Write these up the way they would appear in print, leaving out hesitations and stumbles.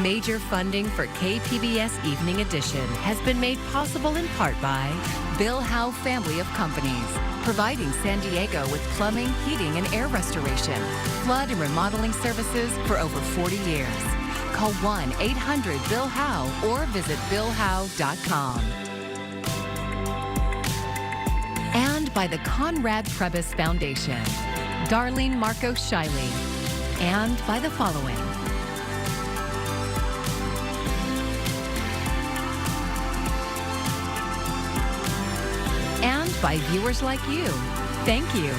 Major funding for KPBS Evening Edition has been made possible in part by Bill Howe Family of Companies, providing San Diego with plumbing, heating, and air restoration, flood and remodeling services for over 40 years. Call 1-800-BILL-HOWE or visit billhowe.com. And by the Conrad Trebas Foundation, Darlene Marcos Shiley, and by the following. And by viewers like you. Thank you.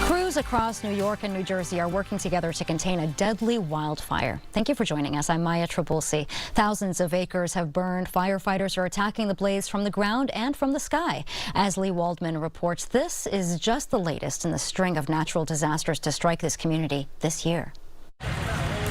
Crews across New York and New Jersey are working together to contain a deadly wildfire. Thank you for joining us. I'm Maya Trabulsi. Thousands of acres have burned. Firefighters are attacking the blaze from the ground and from the sky. As Lee Waldman reports, this is just the latest in the string of natural disasters to strike this community this year.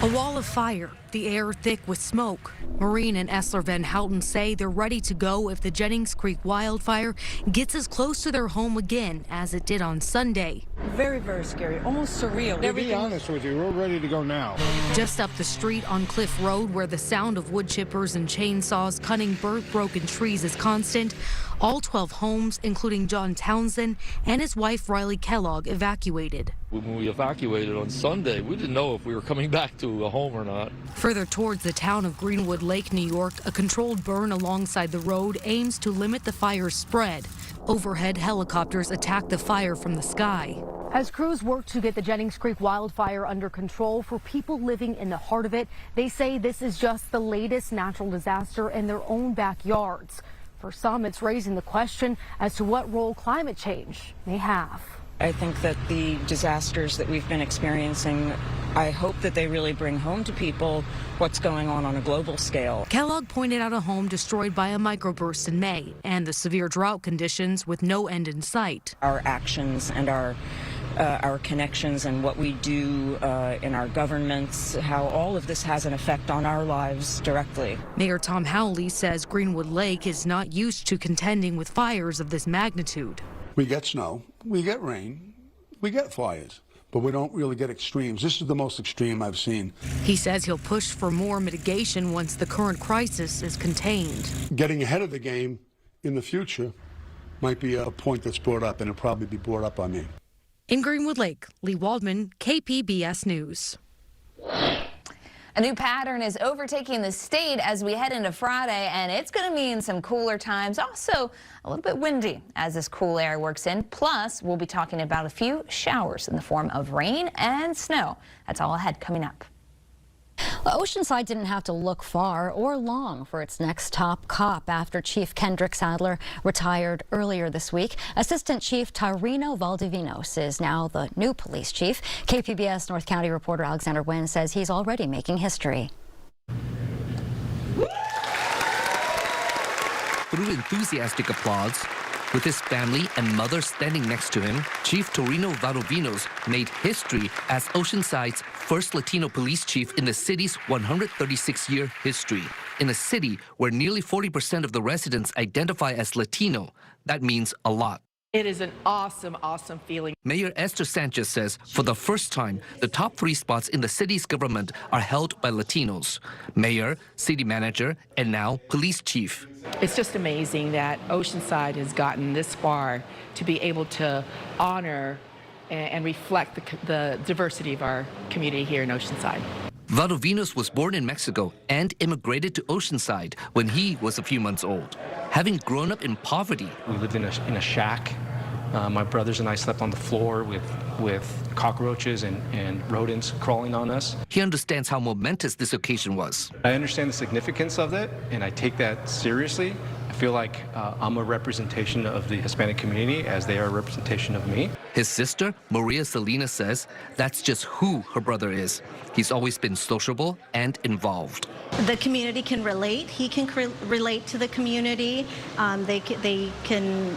A wall of fire, the air thick with smoke. Maureen and Essler Van Houten say they're ready to go if the Jennings Creek wildfire gets as close to their home again as it did on Sunday. Very, very scary, almost surreal. To be honest with you, we're ready to go now. Just up the street on Cliff Road, where the sound of wood chippers and chainsaws cutting broken trees is constant, all 12 homes, including John Townsend and his wife Riley Kellogg, evacuated. When we evacuated on Sunday, we didn't know if we were coming back to a home or not. Further towards the town of Greenwood Lake, New York, a controlled burn alongside the road aims to limit the fire's spread. Overhead helicopters attack the fire from the sky. As crews work to get the Jennings Creek wildfire under control for people living in the heart of it, they say this is just the latest natural disaster in their own backyards. For some, it's raising the question as to what role climate change may have. I think that the disasters that we've been experiencing, I hope that they really bring home to people what's going on a global scale. Kellogg pointed out a home destroyed by a microburst in May and the severe drought conditions with no end in sight. Our actions and our connections and what we do in our governments, how all of this has an effect on our lives directly. Mayor Tom Howley says Greenwood Lake is not used to contending with fires of this magnitude. We get snow, we get rain, we get fires, but we don't really get extremes. This is the most extreme I've seen. He says he'll push for more mitigation once the current crisis is contained. Getting ahead of the game in the future might be a point that's brought up, and it'll probably be brought up by me. In Greenwood Lake, Lee Waldman, KPBS News. A new pattern is overtaking the state as we head into Friday, and it's going to mean some cooler times, also a little bit windy as this cool air works in. Plus, we'll be talking about a few showers in the form of rain and snow. That's all ahead coming up. Well, Oceanside didn't have to look far or long for its next top cop after Chief Kendrick Sadler retired earlier this week. Assistant Chief Taurino Valdivinos is now the new police chief. KPBS North County reporter Alexander Wynn says he's already making history. Through enthusiastic applause, with his family and mother standing next to him, Chief Taurino Valdivinos made history as Oceanside's first Latino police chief in the city's 136-year history. In a city where nearly 40% of the residents identify as Latino, that means a lot. It is an awesome, awesome feeling. Mayor Esther Sanchez says for the first time, the top 3 spots in the city's government are held by Latinos. Mayor, city manager, and now police chief. It's just amazing that Oceanside has gotten this far to be able to honor and reflect the diversity of our community here in Oceanside. Valdivinos was born in Mexico and immigrated to Oceanside when he was a few months old. Having grown up in poverty, we lived in a shack. My brothers and I slept on the floor with cockroaches and rodents crawling on us. He understands how momentous this occasion was. I understand the significance of it, and I take that seriously. I feel like I'm a representation of the Hispanic community as they are a representation of me. His sister, Maria Salinas, says that's just who her brother is. He's always been sociable and involved. The community can relate. He can relate to the community. They can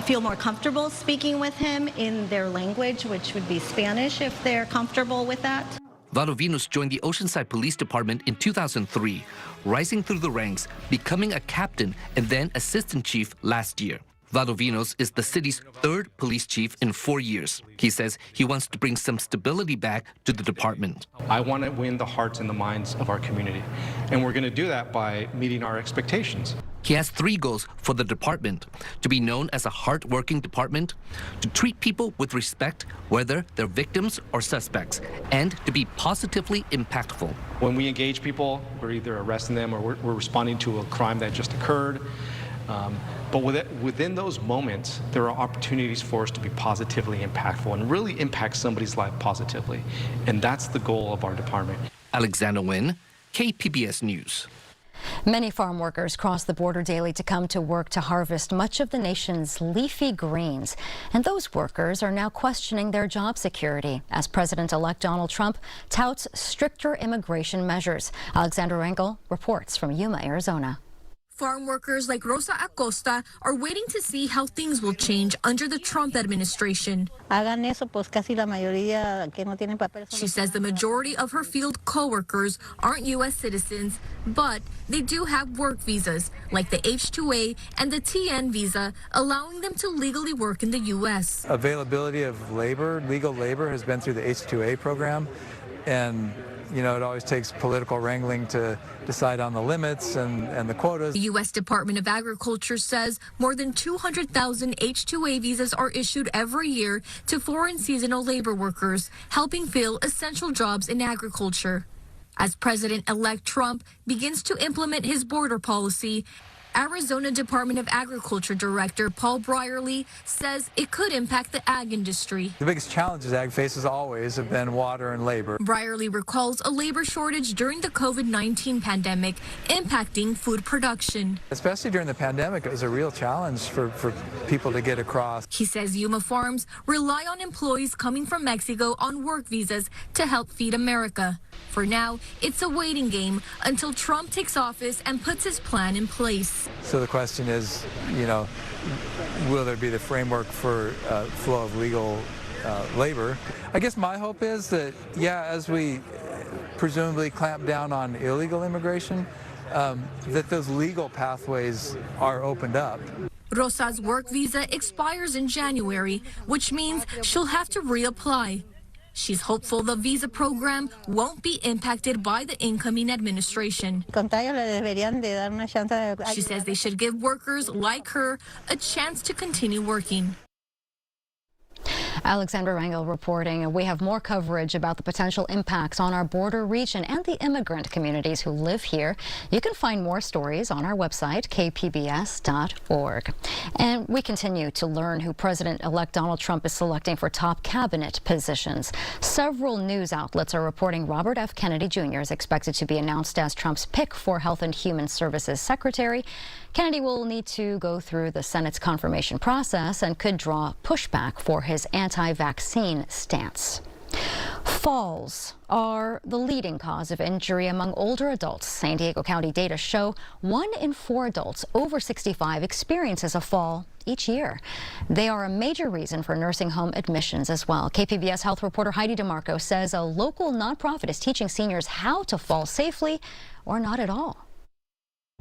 feel more comfortable speaking with him in their language, which would be Spanish, if they're comfortable with that. Valdivinos joined the Oceanside Police Department in 2003, rising through the ranks, becoming a captain and then assistant chief last year. Valdovinos is the city's third police chief in 4 years. He says he wants to bring some stability back to the department. I want to win the hearts and the minds of our community, and we're going to do that by meeting our expectations. He has 3 goals for the department: to be known as a hard-working department, to treat people with respect, whether they're victims or suspects, and to be positively impactful. When we engage people, we're either arresting them or we're responding to a crime that just occurred. But within those moments, there are opportunities for us to be positively impactful and really impact somebody's life positively. And that's the goal of our department. Alexander Nguyen, KPBS News. Many farm workers cross the border daily to come to work to harvest much of the nation's leafy greens. And those workers are now questioning their job security as President-elect Donald Trump touts stricter immigration measures. Alexander Rangel reports from Yuma, Arizona. Farm workers like Rosa Acosta are waiting to see how things will change under the Trump administration. She says the majority of her field co-workers aren't U.S. citizens, but they do have work visas, like the H-2A and the TN visa, allowing them to legally work in the U.S. Availability of labor, legal labor, has been through the H-2A program, and it always takes political wrangling to decide on the limits and the quotas. The U.S. Department of Agriculture says more than 200,000 H-2A visas are issued every year to foreign seasonal labor workers, helping fill essential jobs in agriculture. As President-elect Trump begins to implement his border policy, Arizona Department of Agriculture Director Paul Brierly says it could impact the ag industry. The biggest challenges ag faces always have been water and labor. Brierly recalls a labor shortage during the COVID-19 pandemic impacting food production. Especially during the pandemic, it was a real challenge for people to get across. He says Yuma farms rely on employees coming from Mexico on work visas to help feed America. For now, it's a waiting game until Trump takes office and puts his plan in place. So the question is, will there be the framework for flow of legal labor? I guess my hope is that, as we presumably clamp down on illegal immigration, that those legal pathways are opened up. Rosa's work visa expires in January, which means she'll have to reapply. She's hopeful the visa program won't be impacted by the incoming administration. She says they should give workers like her a chance to continue working. Alexander Rangel reporting. We have more coverage about the potential impacts on our border region and the immigrant communities who live here. You can find more stories on our website, kpbs.org. And we continue to learn who President-elect Donald Trump is selecting for top cabinet positions. Several news outlets are reporting Robert F. Kennedy Jr. is expected to be announced as Trump's pick for Health and Human Services Secretary. Kennedy will need to go through the Senate's confirmation process and could draw pushback for his anti-vaccine stance. Falls are the leading cause of injury among older adults. San Diego County data show 1 in 4 adults over 65 experiences a fall each year. They are a major reason for nursing home admissions as well. KPBS health reporter Heidi DeMarco says a local nonprofit is teaching seniors how to fall safely or not at all.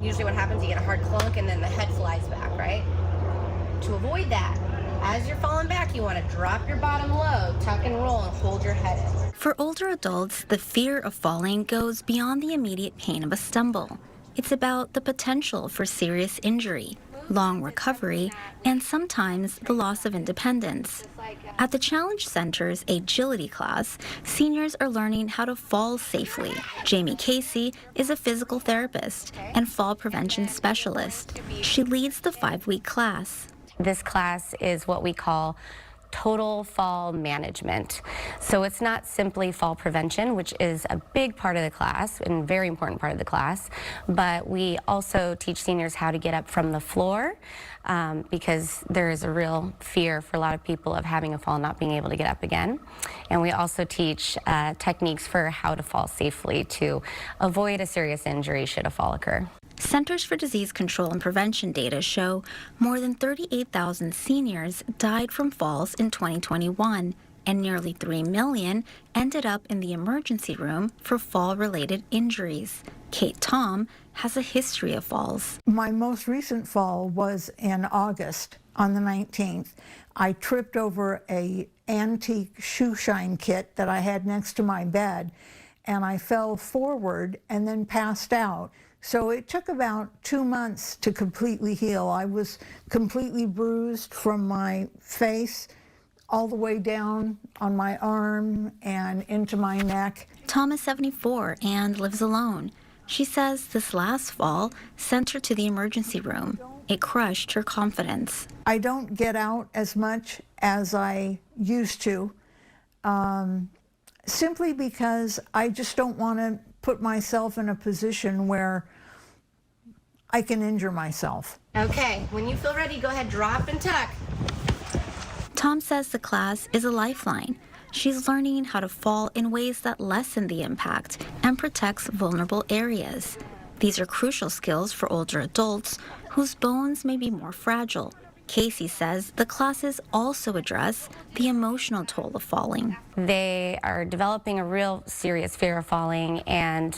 Usually what happens, you get a hard clunk and then the head flies back, right? To avoid that, as you're falling back, you want to drop your bottom low, tuck and roll, and hold your head in. For older adults, the fear of falling goes beyond the immediate pain of a stumble. It's about the potential for serious injury, long recovery, and sometimes the loss of independence. At the Challenge Center's Agility class, seniors are learning how to fall safely. Jamie Casey is a physical therapist and fall prevention specialist. She leads the 5-week class. This class is what we call total fall management. So it's not simply fall prevention, which is a big part of the class and very important part of the class, but we also teach seniors how to get up from the floor because there is a real fear for a lot of people of having a fall and not being able to get up again. And we also teach techniques for how to fall safely to avoid a serious injury should a fall occur. Centers for Disease Control and Prevention data show more than 38,000 seniors died from falls in 2021, and nearly 3 million ended up in the emergency room for fall-related injuries. Kate Tom has a history of falls. My most recent fall was in August on the 19th. I tripped over an antique shoe shine kit that I had next to my bed, and I fell forward and then passed out. So it took about 2 months to completely heal. I was completely bruised from my face all the way down on my arm and into my neck. Tom is 74 and lives alone. She says this last fall sent her to the emergency room. It crushed her confidence. I don't get out as much as I used to, simply because I just don't want to put myself in a position where I can injure myself. Okay, when you feel ready, go ahead, drop and tuck. Tom says the class is a lifeline. She's learning how to fall in ways that lessen the impact and protects vulnerable areas. These are crucial skills for older adults whose bones may be more fragile. Casey says the classes also address the emotional toll of falling. They are developing a real serious fear of falling and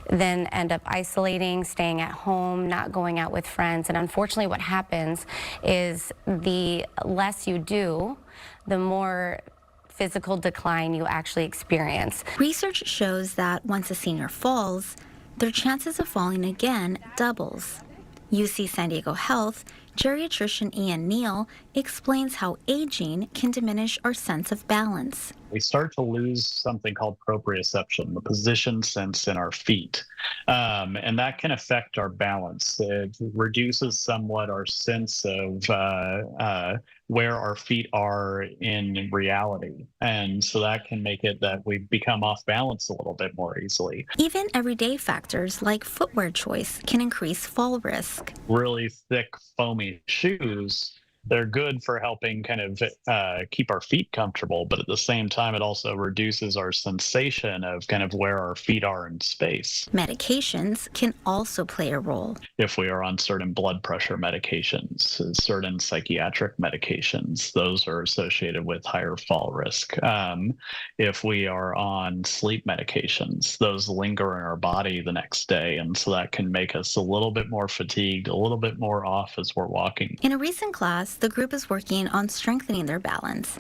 then end up isolating, staying at home, not going out with friends. And unfortunately what happens is the less you do, the more physical decline you actually experience. Research shows that once a senior falls, their chances of falling again doubles. UC San Diego Health geriatrician Ian Neal explains how aging can diminish our sense of balance. We start to lose something called proprioception, the position sense in our feet. And that can affect our balance. It reduces somewhat our sense of where our feet are in reality. And so that can make it that we become off balance a little bit more easily. Even everyday factors like footwear choice can increase fall risk. Really thick, foamy shoes, they're good for helping kind of keep our feet comfortable, but at the same time, it also reduces our sensation of kind of where our feet are in space. Medications can also play a role. If we are on certain blood pressure medications, certain psychiatric medications, those are associated with higher fall risk. If we are on sleep medications, those linger in our body the next day, and so that can make us a little bit more fatigued, a little bit more off as we're walking. In a recent class, the group is working on strengthening their balance,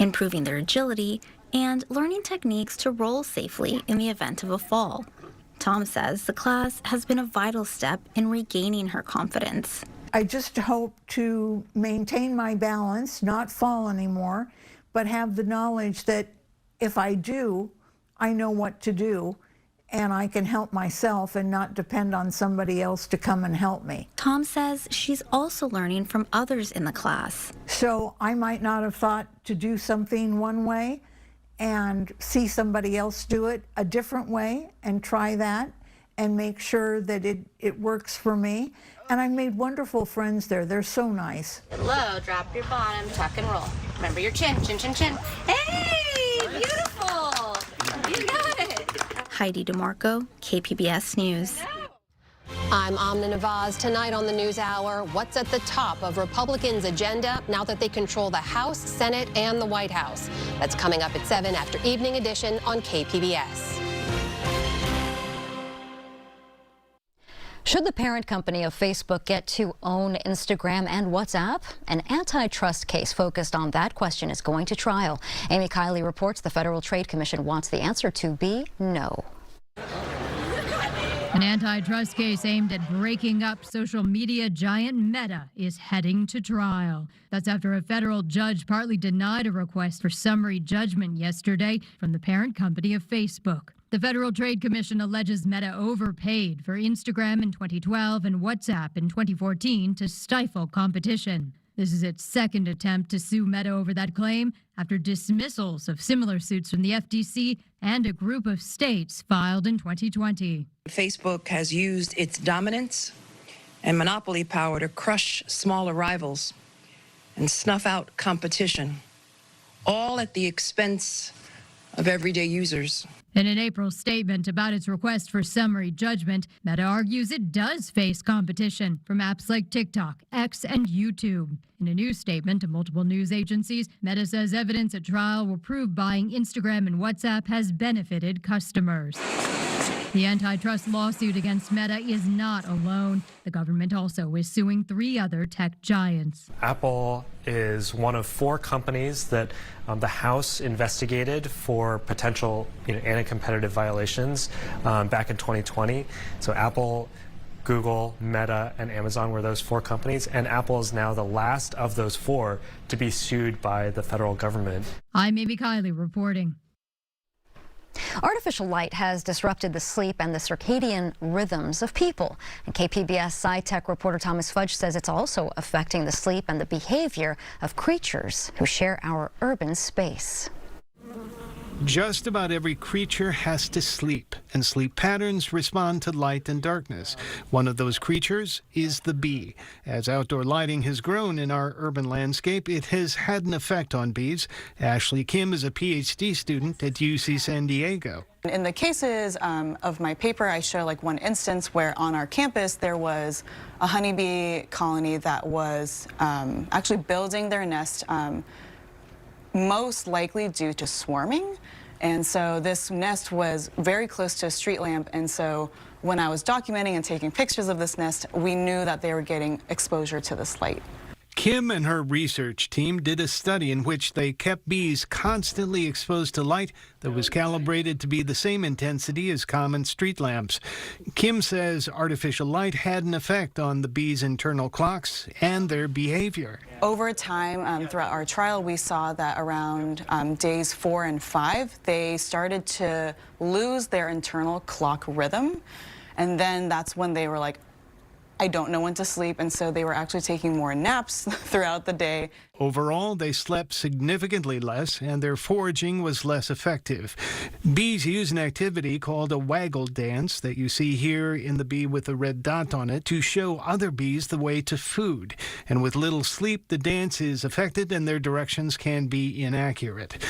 improving their agility, and learning techniques to roll safely in the event of a fall. Tom says the class has been a vital step in regaining her confidence. I just hope to maintain my balance, not fall anymore, but have the knowledge that if I do, I know what to do, and I can help myself and not depend on somebody else to come and help me. Tom says she's also learning from others in the class. So I might not have thought to do something one way and see somebody else do it a different way and try that and make sure that it works for me. And I made wonderful friends there. They're so nice. Low, drop your bottom, tuck and roll. Remember your chin, chin, chin, chin. Hey, beautiful. You got it. Heidi DeMarco, KPBS News. I'm Amna Nawaz. Tonight on the News Hour, what's at the top of Republicans' agenda now that they control the House, Senate, and the White House? That's coming up at 7 after Evening Edition on KPBS. Should the parent company of Facebook get to own Instagram and WhatsApp? An antitrust case focused on that question is going to trial. Amy Kiley reports the Federal Trade Commission wants the answer to be no. An antitrust case aimed at breaking up social media giant Meta is heading to trial. That's after a federal judge partly denied a request for summary judgment yesterday from the parent company of Facebook. The Federal Trade Commission alleges Meta overpaid for Instagram in 2012 and WhatsApp in 2014 to stifle competition. This is its second attempt to sue Meta over that claim after dismissals of similar suits from the FTC and a group of states filed in 2020. Facebook has used its dominance and monopoly power to crush smaller rivals and snuff out competition, all at the expense of everyday users. In an April statement about its request for summary judgment, Meta argues it does face competition from apps like TikTok, X, and YouTube. In a new statement to multiple news agencies, Meta says evidence at trial will prove buying Instagram and WhatsApp has benefited customers. The antitrust lawsuit against Meta is not alone. The government also is suing 3 other tech giants. Apple is one of 4 companies that the House investigated for potential anti-competitive violations back in 2020. So Apple, Google, Meta, and Amazon were those 4 companies, and Apple is now the last of those 4 to be sued by the federal government. I'm Amy Kiley reporting. Artificial light has disrupted the sleep and the circadian rhythms of people. And KPBS sci-tech reporter Thomas Fudge says it's also affecting the sleep and the behavior of creatures who share our urban space. Just about every creature has to sleep, and sleep patterns respond to light and darkness. One of those creatures is the bee. As outdoor lighting has grown in our urban landscape, it has had an effect on bees. Ashley Kim is a PhD student at UC San Diego. In the cases of my paper, I show one instance where on our campus there was a honeybee colony that was actually building their nest most likely due to swarming. And so this nest was very close to a street lamp, and so when I was documenting and taking pictures of this nest, we knew that they were getting exposure to this light. Kim and her research team did a study in which they kept bees constantly exposed to light that was calibrated to be the same intensity as common street lamps. Kim says artificial light had an effect on the bees' internal clocks and their behavior. Over time, throughout our trial, we saw that around days 4 and 5, they started to lose their internal clock rhythm. And then that's when they were like, I don't know when to sleep, and so they were actually taking more naps throughout the day. Overall, they slept significantly less, and their foraging was less effective. Bees use an activity called a waggle dance that you see here in the bee with a red dot on it to show other bees the way to food. And with little sleep, the dance is affected and their directions can be inaccurate.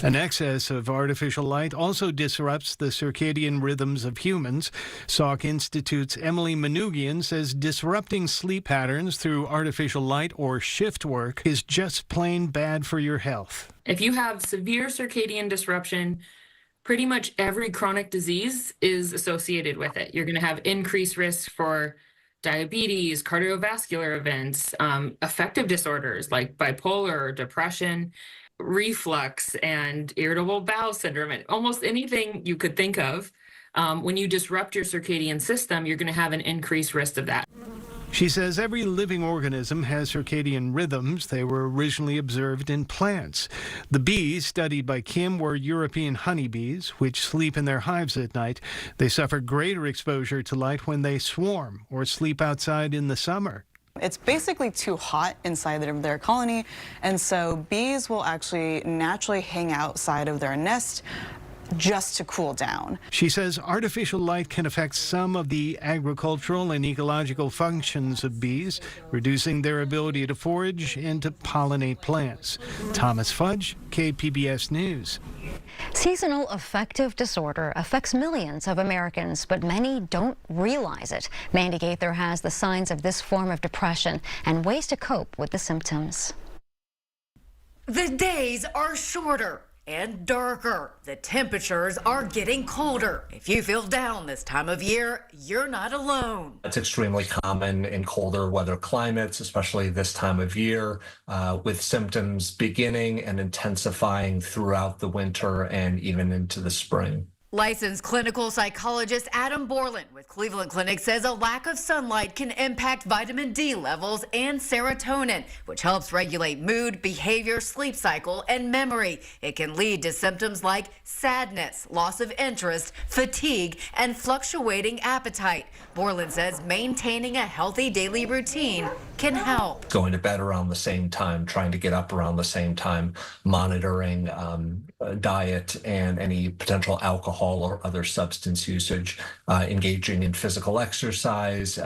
An excess of artificial light also disrupts the circadian rhythms of humans. Salk Institute's Emily Manoogian says disrupting sleep patterns through artificial light or shift work is just plain bad for your health. If you have severe circadian disruption, pretty much every chronic disease is associated with it. You're going to have increased risk for diabetes, cardiovascular events, affective disorders like bipolar, depression, reflux, and irritable bowel syndrome, and almost anything you could think of. When you disrupt your circadian system, you're going to have an increased risk of that. She says every living organism has circadian rhythms. They were originally observed in plants. The bees studied by Kim were European honeybees, which sleep in their hives at night. They suffer greater exposure to light when they swarm or sleep outside in the summer. It's basically too hot inside of their colony, and so bees will actually naturally hang outside of their nest just to cool down. She says artificial light can affect some of the agricultural and ecological functions of bees, reducing their ability to forage and to pollinate plants. Thomas Fudge, KPBS News. Seasonal affective disorder affects millions of Americans, but many don't realize it. Mandy Gaither has the signs of this form of depression and ways to cope with the symptoms. The days are shorter and darker. The temperatures are getting colder. If you feel down this time of year, you're not alone. It's extremely common in colder weather climates, especially this time of year, with symptoms beginning and intensifying throughout the winter and even into the spring. Licensed clinical psychologist Adam Borland with Cleveland Clinic says a lack of sunlight can impact vitamin D levels and serotonin, which helps regulate mood, behavior, sleep cycle, and memory. It can lead to symptoms like sadness, loss of interest, fatigue, and fluctuating appetite. Borland says maintaining a healthy daily routine can help. Going to bed around the same time, trying to get up around the same time, monitoring diet and any potential alcohol or other substance usage, engaging in physical exercise,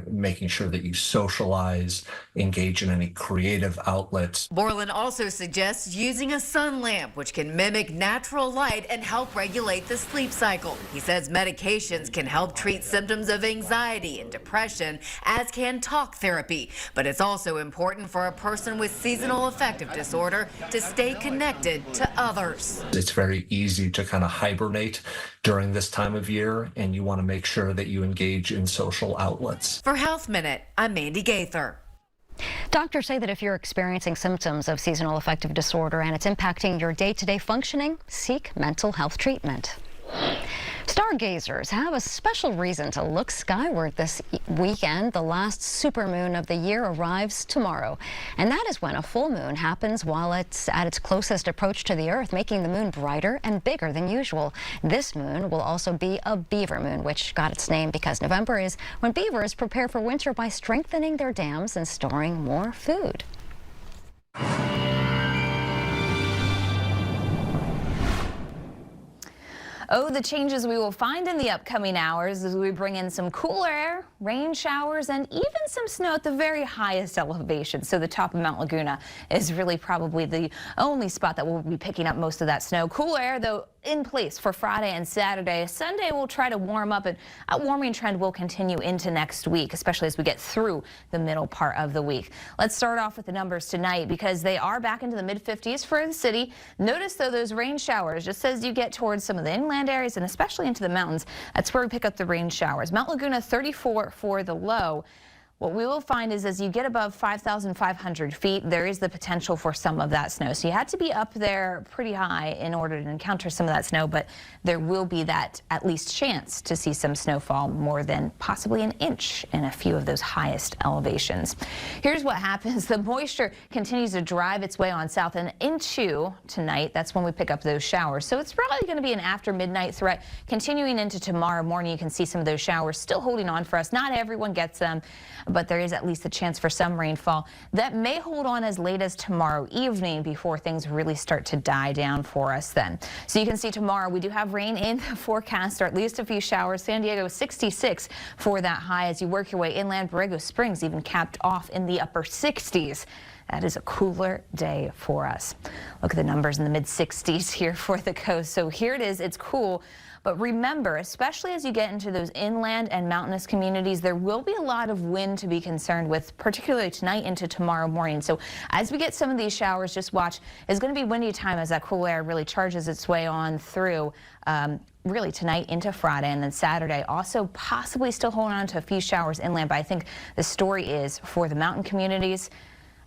making sure that you socialize, engage in any creative outlets. Borland also suggests using a sun lamp, which can mimic natural light and help regulate the sleep cycle. He says medications can help treat symptoms of anxiety and depression, as can talk therapy. But it's also important for a person with seasonal affective disorder to stay connected to others. It's very easy to kind of hibernate during this time of year, and you want to make sure that you engage in social outlets. For Health Minute, I'm Mandy Gaither. Doctors say that if you're experiencing symptoms of seasonal affective disorder and it's impacting your day-to-day functioning, seek mental health treatment. Stargazers have a special reason to look skyward this weekend. The last supermoon of the year arrives tomorrow, and that is when a full moon happens while it's at its closest approach to the Earth, making the moon brighter and bigger than usual. This moon will also be a beaver moon, which got its name because November is when beavers prepare for winter by strengthening their dams and storing more food. Oh, the changes we will find in the upcoming hours as we bring in some cooler air, rain showers, and even some snow at the very highest elevation. So the top of Mount Laguna is really probably the only spot that will be picking up most of that snow. Cooler air, though, in place for Friday and Saturday. Sunday will try to warm up, and a warming trend will continue into next week, especially as we get through the middle part of the week. Let's start off with the numbers tonight because they are back into the mid-50s for the city. Notice, though, those rain showers just as you get towards some of the inland areas and especially into the mountains. That's where we pick up the rain showers. Mount Laguna 34 for the low. What we will find is as you get above 5,500 feet, there is the potential for some of that snow. So you had to be up there pretty high in order to encounter some of that snow, but there will be that at least chance to see some snowfall, more than possibly an inch in a few of those highest elevations. Here's what happens. The moisture continues to drive its way on south and into tonight. That's when we pick up those showers. So it's probably going to be an after midnight threat. Continuing into tomorrow morning, you can see some of those showers still holding on for us. Not everyone gets them, but there is at least a chance for some rainfall that may hold on as late as tomorrow evening before things really start to die down for us then. So you can see tomorrow we do have rain in the forecast, or at least a few showers. San Diego 66 for that high. As you work your way inland, Borrego Springs even capped off in the upper 60s. That is a cooler day for us. Look at the numbers in the mid-60s here for the coast. So here it is. It's cool. But remember, especially as you get into those inland and mountainous communities, there will be a lot of wind to be concerned with, particularly tonight into tomorrow morning. So as we get some of these showers, just watch. It's going to be windy time as that cool air really charges its way on through. Really tonight into Friday and then Saturday. Also possibly still holding on to a few showers inland. But I think the story is for the mountain communities.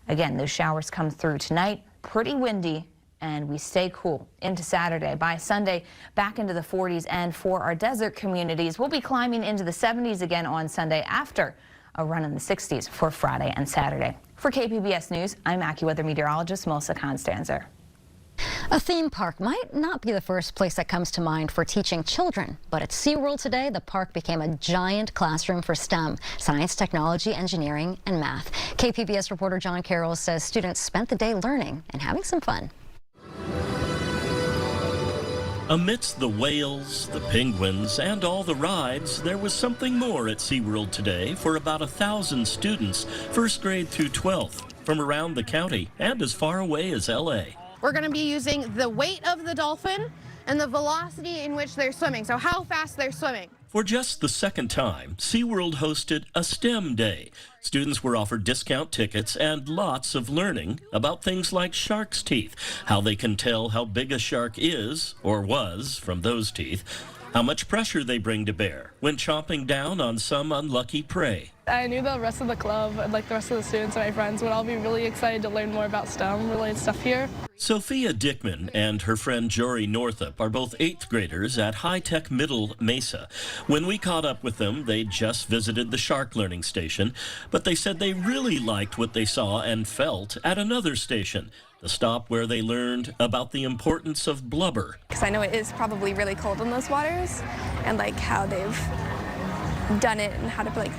Again, those showers come through tonight, pretty windy, and we stay cool into Saturday. By Sunday, back into the 40s, and for our desert communities, we'll be climbing into the 70s again on Sunday after a run in the 60s for Friday and Saturday. For KPBS News, I'm AccuWeather meteorologist Melissa Constanzer. A theme park might not be the first place that comes to mind for teaching children, but at SeaWorld today, the park became a giant classroom for STEM, science, technology, engineering, and math. KPBS reporter John Carroll says students spent the day learning and having some fun. Amidst the whales, the penguins, and all the rides, there was something more at SeaWorld today for about 1,000 students, first grade through 12th, from around the county and as far away as LA. We're going to be using the weight of the dolphin and the velocity in which they're swimming, so how fast they're swimming. For just the second time, SeaWorld hosted a STEM day. Students were offered discount tickets and lots of learning about things like shark's teeth, how they can tell how big a shark is, or was, from those teeth, how much pressure they bring to bear when chomping down on some unlucky prey. I knew the rest of the club, like the rest of the students and my friends, would all be really excited to learn more about STEM-related stuff here. Sophia Dickman and her friend Jory Northup are both 8th graders at High Tech Middle Mesa. When we caught up with them, they just visited the shark learning station, but they said they really liked what they saw and felt at another station, the stop where they learned about the importance of blubber. Because I know it is probably really cold in those waters, and like how they've done it and how to like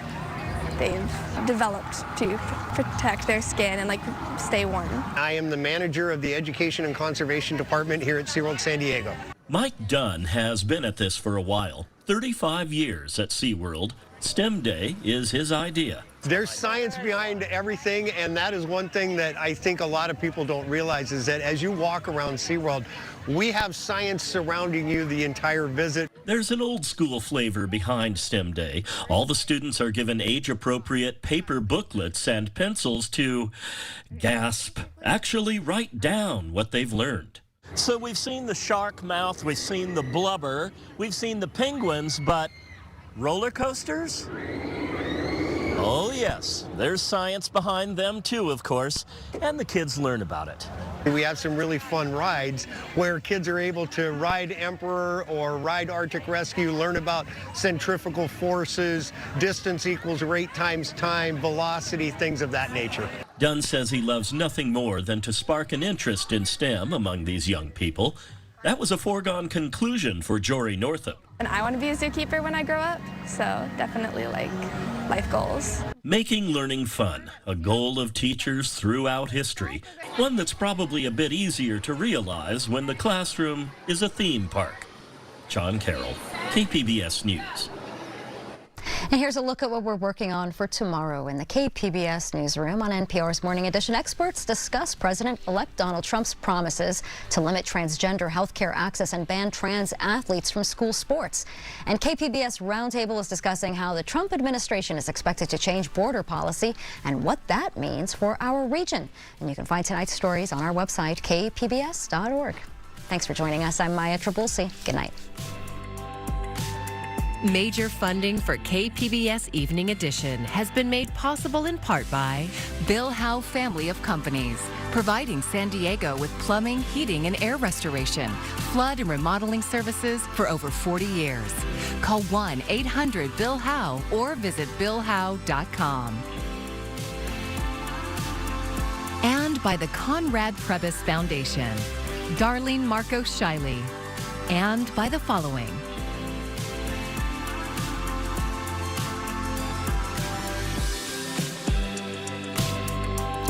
they've developed to protect their skin and like stay warm. I am the manager of the Education and Conservation Department here at SeaWorld San Diego. Mike Dunn has been at this for a while, 35 years at SeaWorld. STEM Day is his idea. There's science behind everything, and that is one thing that I think a lot of people don't realize is that as you walk around SeaWorld, we have science surrounding you the entire visit. There's an old school flavor behind STEM Day. All the students are given age-appropriate paper booklets and pencils to, gasp, actually write down what they've learned. So we've seen the shark mouth, we've seen the blubber, we've seen the penguins, but roller coasters? Oh yes, there's science behind them too, of course, and the kids learn about it. We have some really fun rides where kids are able to ride Emperor or ride Arctic Rescue, learn about centrifugal forces, distance equals rate times time, velocity, things of that nature. Dunn says he loves nothing more than to spark an interest in STEM among these young people. That was a foregone conclusion for Jory Northup. And I want to be a zookeeper when I grow up, so definitely like life goals. Making learning fun, a goal of teachers throughout history, one that's probably a bit easier to realize when the classroom is a theme park. John Carroll, KPBS News. And here's a look at what we're working on for tomorrow in the KPBS newsroom. On NPR's Morning Edition, experts discuss President-elect Donald Trump's promises to limit transgender health care access and ban trans athletes from school sports. And KPBS Roundtable is discussing how the Trump administration is expected to change border policy and what that means for our region. And you can find tonight's stories on our website, kpbs.org. Thanks for joining us. I'm Maya Trabulsi. Good night. Major funding for KPBS Evening Edition has been made possible in part by Bill Howe Family of Companies, providing San Diego with plumbing, heating, and air restoration, flood and remodeling services for over 40 years. Call 1-800-BILL-HOWE or visit billhowe.com. And by the Conrad Prebys Foundation, Darlene Marcos Shiley, and by the following: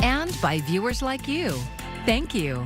and by viewers like you. Thank you.